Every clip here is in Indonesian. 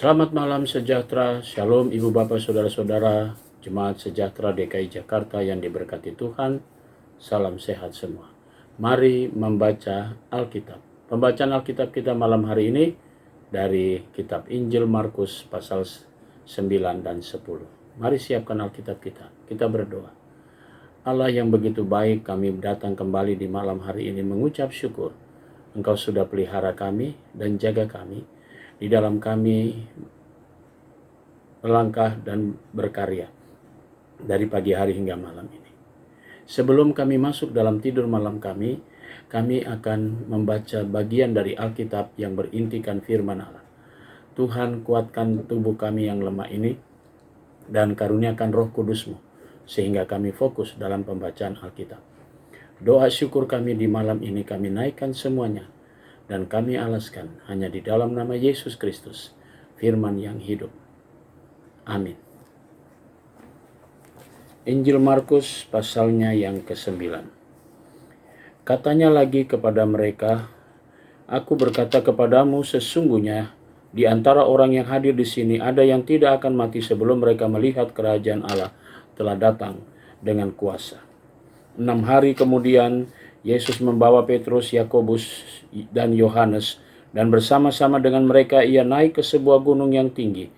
Selamat malam sejahtera, Shalom Ibu Bapak Saudara-saudara, Jemaat Sejahtera DKI Jakarta yang diberkati Tuhan, salam sehat semua. Mari membaca Alkitab. Pembacaan Alkitab kita malam hari ini dari kitab Injil Markus pasal 9 dan 10. Mari siapkan Alkitab kita berdoa. Allah yang begitu baik, kami datang kembali di malam hari ini mengucap syukur. Engkau sudah pelihara kami dan jaga kami. Di dalam kami melangkah dan berkarya dari pagi hari hingga malam ini. Sebelum kami masuk dalam tidur malam kami akan membaca bagian dari Alkitab yang berintikan firman Allah. Tuhan, kuatkan tubuh kami yang lemah ini dan karuniakan Roh Kudus-Mu sehingga kami fokus dalam pembacaan Alkitab. Doa syukur kami di malam ini kami naikkan semuanya dan kami alaskan hanya di dalam nama Yesus Kristus, firman yang hidup. Amin. Injil Markus pasalnya yang ke-9. Katanya lagi kepada mereka, Aku berkata kepadamu sesungguhnya di antara orang yang hadir di sini ada yang tidak akan mati sebelum mereka melihat kerajaan Allah telah datang dengan kuasa. 6 hari kemudian Yesus membawa Petrus, Yakobus, dan Yohanes, dan bersama-sama dengan mereka ia naik ke sebuah gunung yang tinggi.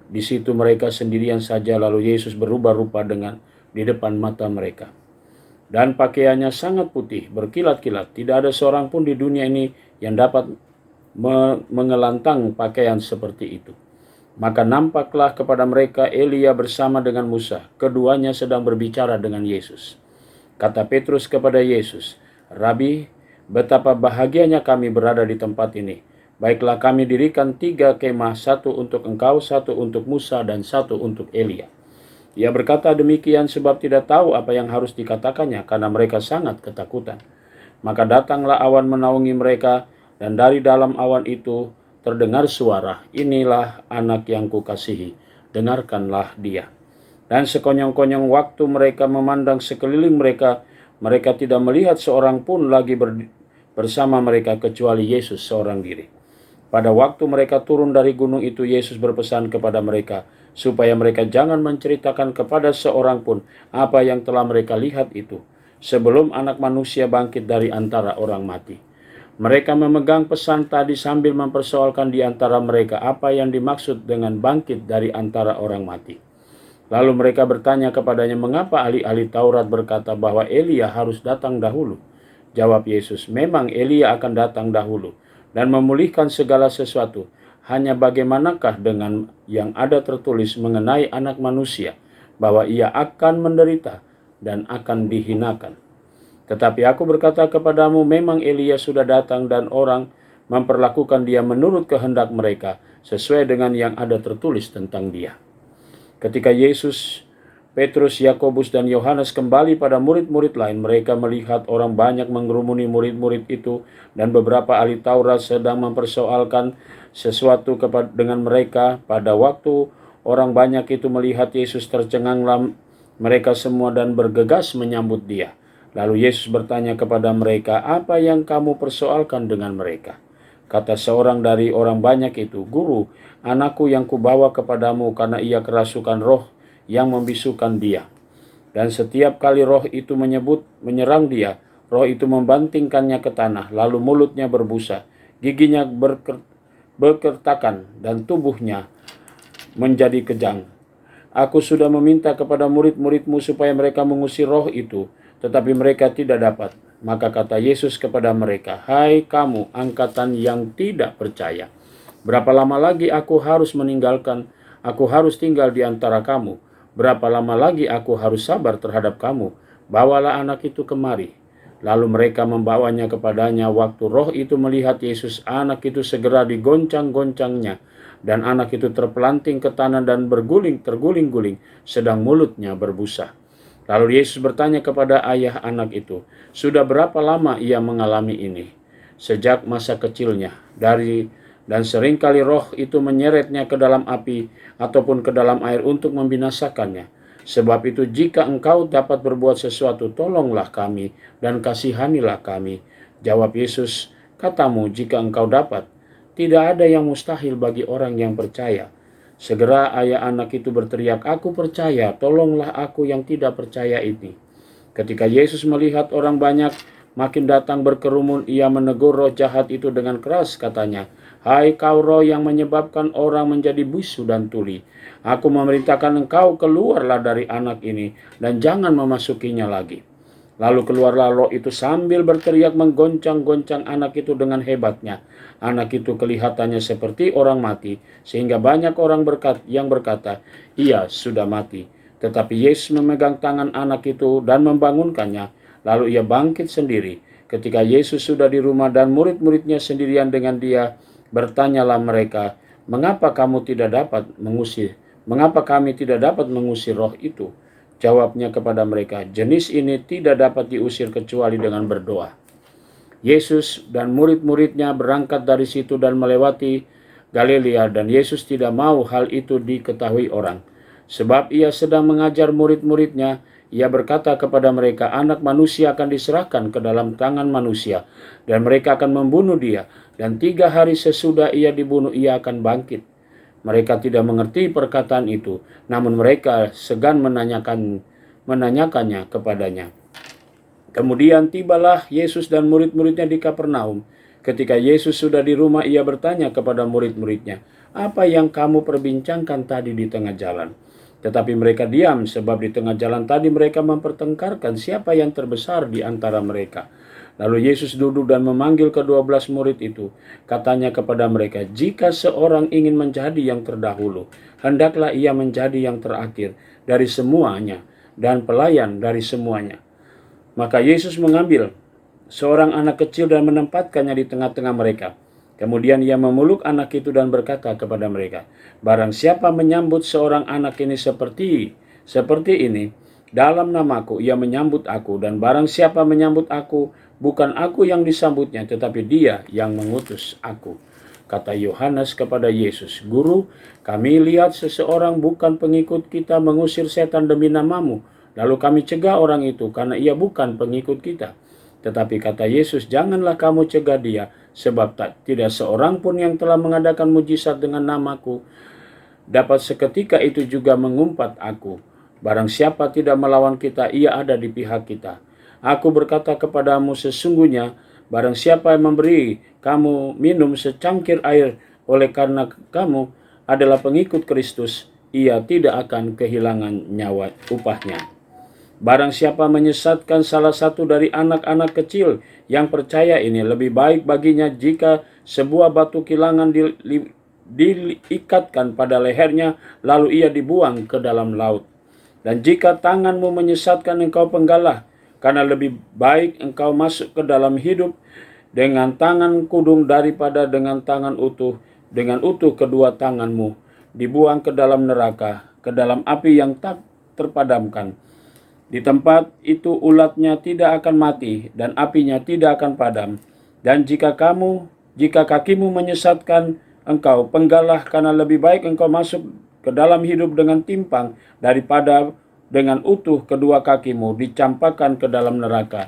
Di situ mereka sendirian saja, lalu Yesus berubah rupa di depan mata mereka. Dan pakaiannya sangat putih, berkilat-kilat. Tidak ada seorang pun di dunia ini yang dapat mengelantang pakaian seperti itu. Maka nampaklah kepada mereka Elia bersama dengan Musa. Keduanya sedang berbicara dengan Yesus. Kata Petrus kepada Yesus, Rabi, betapa bahagianya kami berada di tempat ini. Baiklah kami dirikan 3 kemah, 1 untuk engkau, 1 untuk Musa, dan 1 untuk Elia. Ia berkata demikian sebab tidak tahu apa yang harus dikatakannya, karena mereka sangat ketakutan. Maka datanglah awan menaungi mereka, dan dari dalam awan itu terdengar suara, Inilah anak yang kukasihi, dengarkanlah dia. Dan sekonyong-konyong waktu mereka memandang sekeliling mereka tidak melihat seorang pun lagi bersama mereka kecuali Yesus seorang diri. Pada waktu mereka turun dari gunung itu, Yesus berpesan kepada mereka supaya mereka jangan menceritakan kepada seorang pun apa yang telah mereka lihat itu, sebelum Anak Manusia bangkit dari antara orang mati. Mereka memegang pesan tadi sambil mempersoalkan di antara mereka apa yang dimaksud dengan bangkit dari antara orang mati. Lalu mereka bertanya kepadanya, mengapa ahli-ahli Taurat berkata bahwa Elia harus datang dahulu? Jawab Yesus, memang Elia akan datang dahulu dan memulihkan segala sesuatu. Hanya bagaimanakah dengan yang ada tertulis mengenai Anak Manusia, bahwa ia akan menderita dan akan dihinakan. Tetapi aku berkata kepadamu, memang Elia sudah datang dan orang memperlakukan dia menurut kehendak mereka, sesuai dengan yang ada tertulis tentang dia. Ketika Yesus, Petrus, Yakobus, dan Yohanes kembali pada murid-murid lain, mereka melihat orang banyak mengerumuni murid-murid itu, dan beberapa ahli Taurat sedang mempersoalkan sesuatu dengan mereka. Pada waktu orang banyak itu melihat Yesus, tercenganglah mereka semua dan bergegas menyambut dia. Lalu Yesus bertanya kepada mereka, apa yang kamu persoalkan dengan mereka? Kata seorang dari orang banyak itu, Guru, anakku yang kubawa kepadamu karena ia kerasukan roh yang membisukan dia. Dan setiap kali roh itu menyerang dia, roh itu membantingkannya ke tanah, lalu mulutnya berbusa, giginya berkertakan, dan tubuhnya menjadi kejang. Aku sudah meminta kepada murid-muridmu supaya mereka mengusir roh itu, tetapi mereka tidak dapat. Maka kata Yesus kepada mereka, Hai kamu angkatan yang tidak percaya, berapa lama lagi aku harus tinggal di antara kamu? Berapa lama lagi aku harus sabar terhadap kamu? Bawalah anak itu kemari. Lalu mereka membawanya kepadanya. Waktu roh itu melihat Yesus, anak itu segera digoncang-goncangnya, dan anak itu terpelanting ke tanah dan terguling-guling, sedang mulutnya berbusa. Lalu Yesus bertanya kepada ayah anak itu, sudah berapa lama ia mengalami ini? Sejak masa kecilnya, dan seringkali roh itu menyeretnya ke dalam api ataupun ke dalam air untuk membinasakannya. Sebab itu jika engkau dapat berbuat sesuatu, tolonglah kami dan kasihanilah kami. Jawab Yesus, katamu jika engkau dapat. Tidak ada yang mustahil bagi orang yang percaya. Segera ayah anak itu berteriak, "Aku percaya, tolonglah aku yang tidak percaya ini." Ketika Yesus melihat orang banyak makin datang berkerumun, ia menegur roh jahat itu dengan keras, katanya, "Hai kau roh yang menyebabkan orang menjadi bisu dan tuli, aku memerintahkan engkau keluarlah dari anak ini dan jangan memasukinya lagi." Lalu keluarlah roh itu sambil berteriak menggoncang-goncang anak itu dengan hebatnya. Anak itu kelihatannya seperti orang mati, sehingga banyak orang yang berkata, "Ia sudah mati." Tetapi Yesus memegang tangan anak itu dan membangunkannya. Lalu ia bangkit sendiri. Ketika Yesus sudah di rumah dan murid-muridnya sendirian dengan dia, bertanyalah mereka, "Mengapa kamu tidak dapat mengusir? Mengapa kami tidak dapat mengusir roh itu?" Jawabnya kepada mereka, "Jenis ini tidak dapat diusir kecuali dengan berdoa." Yesus dan murid-muridnya berangkat dari situ dan melewati Galilea, dan Yesus tidak mau hal itu diketahui orang. Sebab ia sedang mengajar murid-muridnya, ia berkata kepada mereka, "Anak manusia akan diserahkan ke dalam tangan manusia, dan mereka akan membunuh dia, dan 3 hari sesudah ia dibunuh, ia akan bangkit." Mereka tidak mengerti perkataan itu, namun mereka segan menanyakannya kepadanya. Kemudian tibalah Yesus dan murid-muridnya di Kapernaum. Ketika Yesus sudah di rumah, ia bertanya kepada murid-muridnya, "Apa yang kamu perbincangkan tadi di tengah jalan?" Tetapi mereka diam, sebab di tengah jalan tadi mereka mempertengkarkan siapa yang terbesar di antara mereka. Lalu Yesus duduk dan memanggil ke-12 murid itu. Katanya kepada mereka, "Jika seorang ingin menjadi yang terdahulu, hendaklah ia menjadi yang terakhir dari semuanya dan pelayan dari semuanya." Maka Yesus mengambil seorang anak kecil dan menempatkannya di tengah-tengah mereka. Kemudian ia memeluk anak itu dan berkata kepada mereka, "Barang siapa menyambut seorang anak ini seperti ini, dalam namaku ia menyambut aku, dan barang siapa menyambut aku, bukan aku yang disambutnya, tetapi dia yang mengutus aku." Kata Yohanes kepada Yesus, "Guru, kami lihat seseorang bukan pengikut kita mengusir setan demi namamu, lalu kami cegah orang itu karena ia bukan pengikut kita." Tetapi kata Yesus, "Janganlah kamu cegah dia, sebab tidak seorang pun yang telah mengadakan mujizat dengan namaku dapat seketika itu juga mengumpat aku. Barang siapa tidak melawan kita, ia ada di pihak kita. Aku berkata kepadamu, sesungguhnya barang siapa yang memberi kamu minum secangkir air oleh karena kamu adalah pengikut Kristus, ia tidak akan kehilangan nyawa upahnya. Barang siapa menyesatkan salah satu dari anak-anak kecil yang percaya ini, lebih baik baginya jika sebuah batu kilangan diikatkan pada lehernya, lalu ia dibuang ke dalam laut. Dan jika tanganmu menyesatkan engkau, penggalah, karena lebih baik engkau masuk ke dalam hidup dengan tangan kudung daripada dengan utuh kedua tanganmu dibuang ke dalam neraka, ke dalam api yang tak terpadamkan. Di tempat itu ulatnya tidak akan mati dan apinya tidak akan padam. Dan jika kakimu menyesatkan engkau, penggalah, karena lebih baik engkau masuk ke dalam hidup dengan timpang daripada dengan utuh kedua kakimu dicampakkan ke dalam neraka.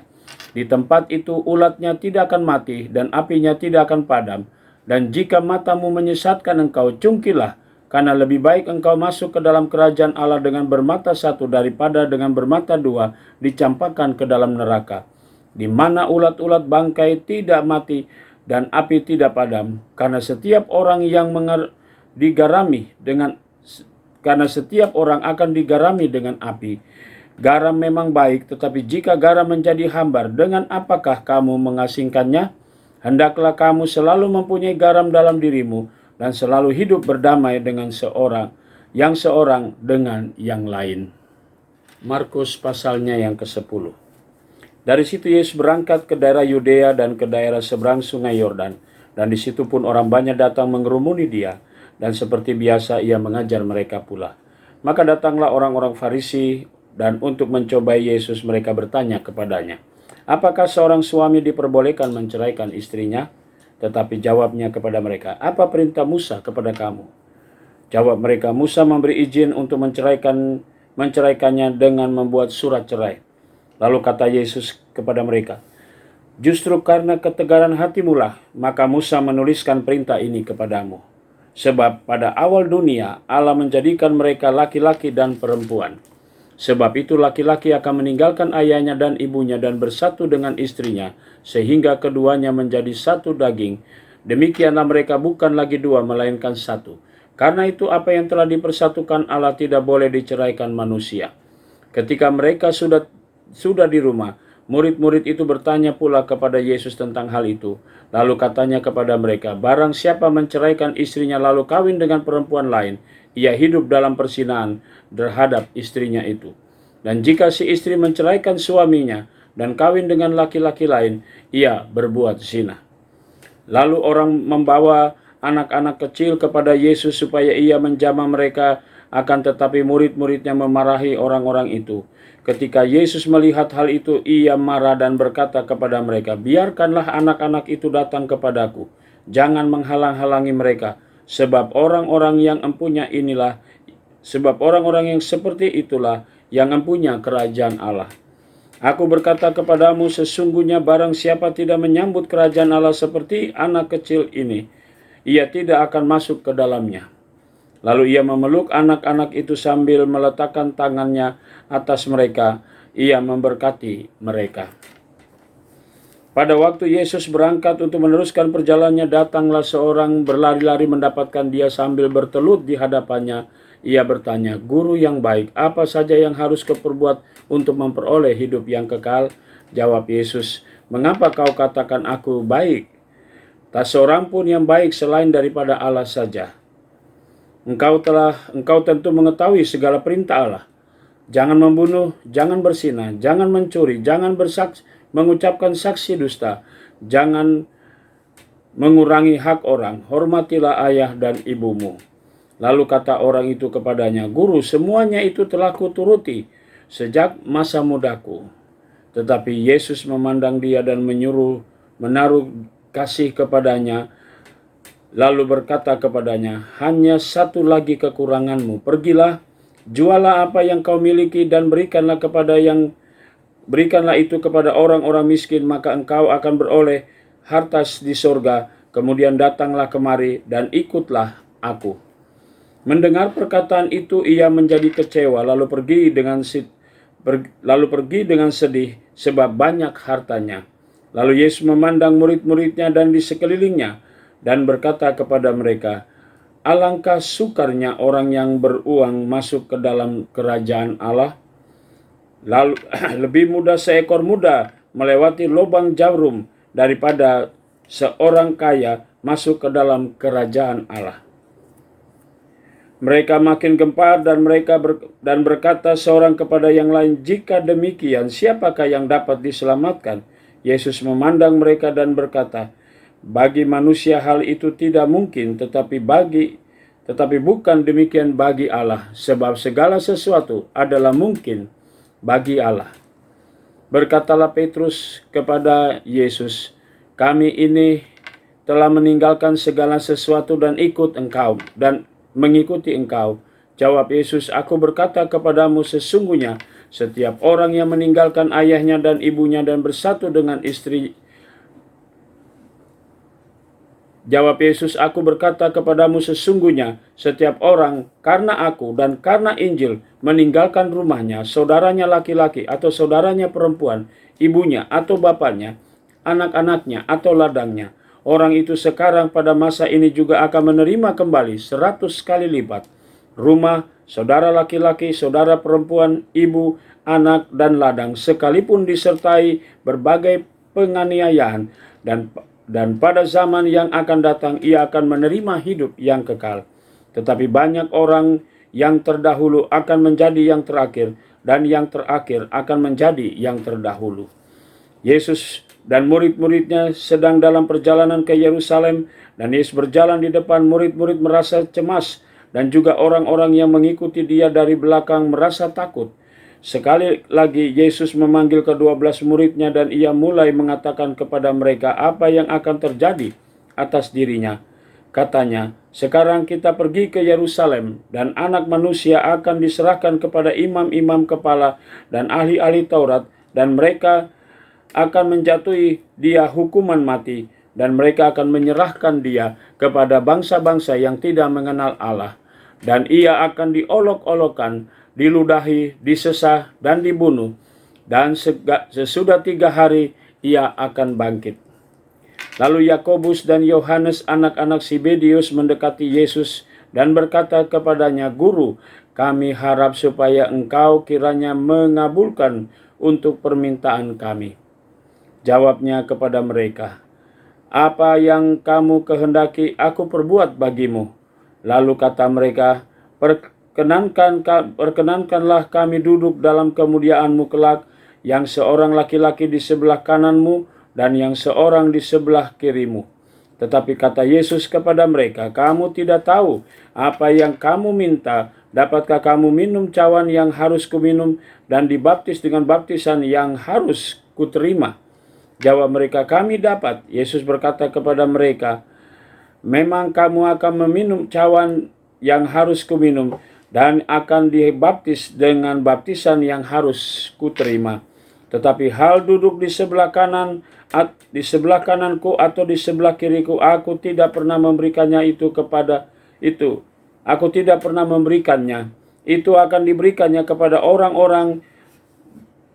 Di tempat itu ulatnya tidak akan mati dan apinya tidak akan padam. Dan jika matamu menyesatkan engkau, cungkilah, karena lebih baik engkau masuk ke dalam kerajaan Allah dengan bermata satu daripada dengan bermata dua dicampakkan ke dalam neraka, di mana ulat-ulat bangkai tidak mati dan api tidak padam. Karena setiap orang akan digarami dengan api. Garam memang baik, tetapi jika garam menjadi hambar, dengan apakah kamu mengasingkannya? Hendaklah kamu selalu mempunyai garam dalam dirimu, dan selalu hidup berdamai dengan seorang dengan yang lain. Markus pasalnya yang ke-10. Dari situ Yesus berangkat ke daerah Yudea dan ke daerah seberang sungai Yordan, dan di situ pun orang banyak datang mengerumuni dia, dan seperti biasa ia mengajar mereka pula. Maka datanglah orang-orang Farisi, dan untuk mencobai Yesus mereka bertanya kepadanya, "Apakah seorang suami diperbolehkan menceraikan istrinya?" Tetapi jawabnya kepada mereka, "Apa perintah Musa kepada kamu?" Jawab mereka, "Musa memberi izin untuk menceraikannya dengan membuat surat cerai." Lalu kata Yesus kepada mereka, "Justru karena ketegaran hatimulah, maka Musa menuliskan perintah ini kepadamu. Sebab pada awal dunia Allah menjadikan mereka laki-laki dan perempuan. Sebab itu laki-laki akan meninggalkan ayahnya dan ibunya dan bersatu dengan istrinya, sehingga keduanya menjadi satu daging. Demikianlah mereka bukan lagi dua, melainkan satu. Karena itu apa yang telah dipersatukan Allah tidak boleh diceraikan manusia. Ketika mereka sudah di rumah, murid-murid itu bertanya pula kepada Yesus tentang hal itu. Lalu katanya kepada mereka, barang siapa menceraikan istrinya lalu kawin dengan perempuan lain, ia hidup dalam perzinahan terhadap istrinya itu. Dan jika si istri menceraikan suaminya dan kawin dengan laki-laki lain, ia berbuat zina. Lalu orang membawa anak-anak kecil kepada Yesus supaya ia menjamah mereka, akan tetapi murid-muridnya memarahi orang-orang itu. Ketika Yesus melihat hal itu, ia marah dan berkata kepada mereka, biarkanlah anak-anak itu datang kepadaku, jangan menghalang-halangi mereka, sebab orang-orang yang seperti itulah yang empunya kerajaan Allah. Aku berkata kepadamu, sesungguhnya barang siapa tidak menyambut kerajaan Allah seperti anak kecil ini, ia tidak akan masuk ke dalamnya. Lalu ia memeluk anak-anak itu sambil meletakkan tangannya atas mereka, ia memberkati mereka. Pada waktu Yesus berangkat untuk meneruskan perjalanannya, datanglah seorang berlari-lari mendapatkan dia sambil bertelut di hadapannya. Ia bertanya, Guru yang baik, apa saja yang harus kuperbuat untuk memperoleh hidup yang kekal? Jawab Yesus, mengapa kau katakan aku baik? Tak seorang pun yang baik selain daripada Allah saja. Engkau tentu mengetahui segala perintah Allah. Jangan membunuh, jangan berzinah, jangan mencuri, jangan mengucapkan saksi dusta, jangan mengurangi hak orang, hormatilah ayah dan ibumu. Lalu kata orang itu kepadanya, Guru, semuanya itu telah kuturuti sejak masa mudaku. Tetapi Yesus memandang dia dan menaruh kasih kepadanya, lalu berkata kepadanya, hanya satu lagi kekuranganmu. Pergilah, jualah apa yang kau miliki dan berikanlah itu kepada orang-orang miskin, maka engkau akan beroleh harta di sorga. Kemudian datanglah kemari dan ikutlah aku. Mendengar perkataan itu ia menjadi kecewa, lalu pergi dengan sedih sebab banyak hartanya. Lalu Yesus memandang murid-muridnya dan di sekelilingnya dan berkata kepada mereka, alangkah sukarnya orang yang beruang masuk ke dalam kerajaan Allah. Lalu lebih mudah seekor muda melewati lubang jarum daripada seorang kaya masuk ke dalam kerajaan Allah. Mereka makin gempar dan berkata seorang kepada yang lain, jika demikian siapakah yang dapat diselamatkan? Yesus memandang mereka dan berkata, bagi manusia hal itu tidak mungkin, tetapi bukan demikian bagi Allah, sebab segala sesuatu adalah mungkin bagi Allah. Berkatalah Petrus kepada Yesus, kami ini telah meninggalkan segala sesuatu dan mengikuti engkau. Jawab Yesus, aku berkata kepadamu, sesungguhnya setiap orang yang meninggalkan ayahnya dan ibunya dan bersatu dengan istri. Jawab Yesus, aku berkata kepadamu, sesungguhnya setiap orang karena aku dan karena Injil meninggalkan rumahnya, saudaranya laki-laki atau saudaranya perempuan, ibunya atau bapaknya, anak-anaknya atau ladangnya, orang itu sekarang pada masa ini juga akan menerima kembali 100 kali lipat rumah, saudara laki-laki, saudara perempuan, ibu, anak, dan ladang, sekalipun disertai berbagai penganiayaan, dan pada zaman yang akan datang ia akan menerima hidup yang kekal. Tetapi banyak orang yang terdahulu akan menjadi yang terakhir, dan yang terakhir akan menjadi yang terdahulu. Yesus dan murid-muridnya sedang dalam perjalanan ke Yerusalem, dan Yesus berjalan di depan. Murid-murid merasa cemas, dan juga orang-orang yang mengikuti dia dari belakang merasa takut. Sekali lagi Yesus memanggil ke-12 muridnya dan ia mulai mengatakan kepada mereka apa yang akan terjadi atas dirinya. Katanya, sekarang kita pergi ke Yerusalem dan anak manusia akan diserahkan kepada imam-imam kepala dan ahli-ahli Taurat, dan mereka akan menjatuhi dia hukuman mati, dan mereka akan menyerahkan dia kepada bangsa-bangsa yang tidak mengenal Allah. Dan ia akan diolok-olokkan, diludahi, disesah, dan dibunuh. Dan sesudah 3 hari ia akan bangkit. Lalu Yakobus dan Yohanes anak-anak Zebedius mendekati Yesus dan berkata kepadanya, "Guru, kami harap supaya engkau kiranya mengabulkan untuk permintaan kami." Jawabnya kepada mereka, "Apa yang kamu kehendaki aku perbuat bagimu?" Lalu kata mereka, Perkenankanlah kami duduk dalam kemuliaan-Mu kelak, yang seorang laki-laki di sebelah kananmu dan yang seorang di sebelah kirimu." Tetapi kata Yesus kepada mereka, "Kamu tidak tahu apa yang kamu minta. Dapatkah kamu minum cawan yang harus kuminum dan dibaptis dengan baptisan yang harus kuterima?" Jawab mereka, "Kami dapat." Yesus berkata kepada mereka, "Memang kamu akan meminum cawan yang harus kuminum dan akan dibaptis dengan baptisan yang harus kuterima. Tetapi hal duduk di sebelah kananku atau di sebelah kiriku, aku tidak pernah memberikannya Aku tidak pernah memberikannya. Itu akan diberikannya kepada orang-orang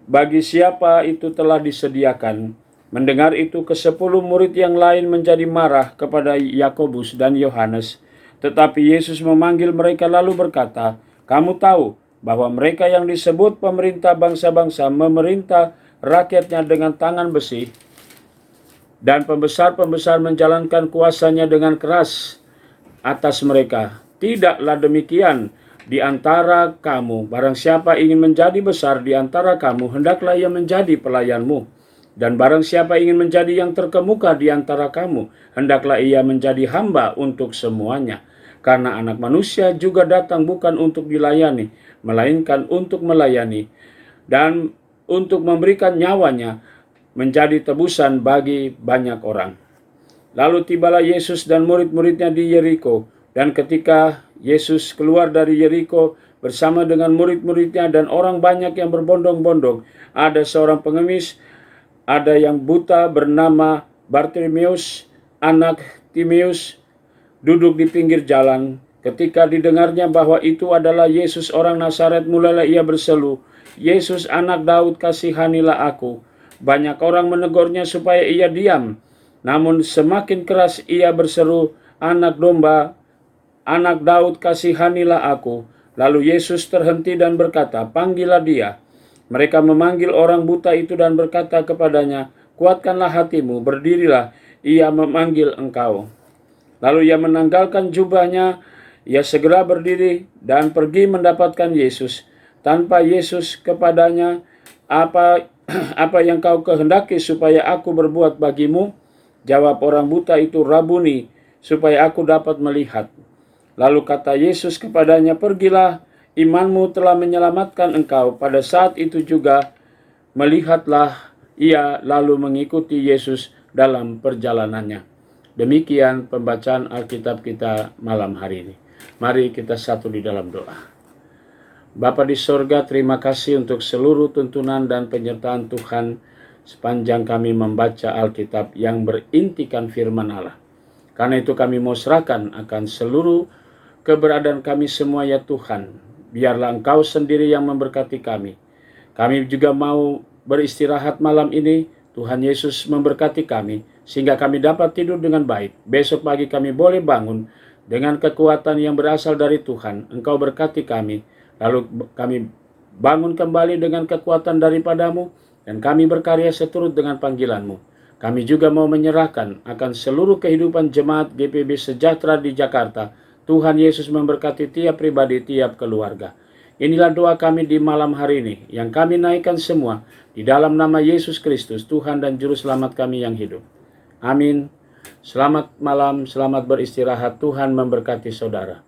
bagi siapa itu telah disediakan." Mendengar itu, ke-10 murid yang lain menjadi marah kepada Yakobus dan Yohanes. Tetapi Yesus memanggil mereka lalu berkata, "Kamu tahu bahwa mereka yang disebut pemerintah bangsa-bangsa memerintah rakyatnya dengan tangan besi, dan pembesar-pembesar menjalankan kuasanya dengan keras atas mereka. Tidaklah demikian di antara kamu. Barang siapa ingin menjadi besar di antara kamu, hendaklah ia menjadi pelayanmu. Dan barang siapa ingin menjadi yang terkemuka di antara kamu, hendaklah ia menjadi hamba untuk semuanya. Karena Anak Manusia juga datang bukan untuk dilayani, melainkan untuk melayani, dan untuk memberikan nyawanya menjadi tebusan bagi banyak orang." Lalu tibalah Yesus dan murid-muridnya di Yeriko. Dan ketika Yesus keluar dari Yeriko bersama dengan murid-muridnya dan orang banyak yang berbondong-bondong, ada seorang pengemis, ada yang buta bernama Bartimeus, anak Timeus, duduk di pinggir jalan. Ketika didengarnya bahwa itu adalah Yesus orang Nazaret, mulailah ia berseru, "Yesus anak Daud, kasihanilah aku." Banyak orang menegurnya supaya ia diam, namun semakin keras ia berseru, "Anak domba, anak Daud, kasihanilah aku." Lalu Yesus terhenti dan berkata, "Panggillah dia." Mereka memanggil orang buta itu dan berkata kepadanya, "Kuatkanlah hatimu, berdirilah, ia memanggil engkau." Lalu ia menanggalkan jubahnya, ia segera berdiri dan pergi mendapatkan Yesus. Tanpa Yesus kepadanya, apa yang kau kehendaki supaya aku berbuat bagimu?" Jawab orang buta itu, "Rabuni, supaya aku dapat melihat." Lalu kata Yesus kepadanya, "Pergilah, imanmu telah menyelamatkan engkau." Pada saat itu juga melihatlah ia lalu mengikuti Yesus dalam perjalanannya. Demikian pembacaan Alkitab kita malam hari ini. Mari kita satu di dalam doa. Bapa di sorga, terima kasih untuk seluruh tuntunan dan penyertaan Tuhan sepanjang kami membaca Alkitab yang berintikan firman Allah. Karena itu kami mau serahkan akan seluruh keberadaan kami semua ya Tuhan. Biarlah Engkau sendiri yang memberkati kami. Kami juga mau beristirahat malam ini. Tuhan Yesus memberkati kami, sehingga kami dapat tidur dengan baik. Besok pagi kami boleh bangun dengan kekuatan yang berasal dari Tuhan. Engkau berkati kami, lalu kami bangun kembali dengan kekuatan daripadamu, dan kami berkarya seturut dengan panggilanmu. Kami juga mau menyerahkan akan seluruh kehidupan jemaat GPB Sejahtera di Jakarta. Tuhan Yesus memberkati tiap pribadi, tiap keluarga. Inilah doa kami di malam hari ini, yang kami naikkan semua di dalam nama Yesus Kristus, Tuhan dan Juru Selamat kami yang hidup. Amin. Selamat malam, selamat beristirahat. Tuhan memberkati saudara.